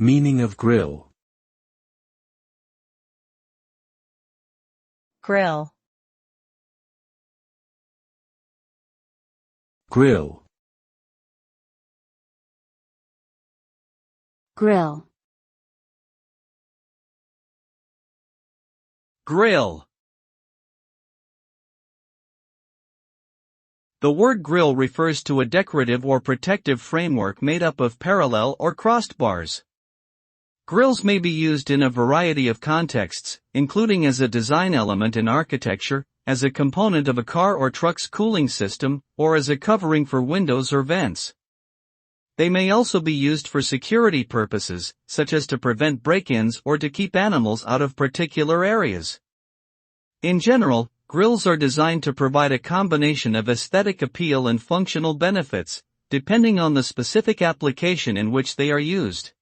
Meaning of grille. Grill. Grill. Grill. Grill. The word grill refers to a decorative or protective framework made up of parallel or crossed bars. Grills may be used in a variety of contexts, including as a design element in architecture, as a component of a car or truck's cooling system, or as a covering for windows or vents. They may also be used for security purposes, such as to prevent break-ins or to keep animals out of particular areas. In general, grills are designed to provide a combination of aesthetic appeal and functional benefits, depending on the specific application in which they are used.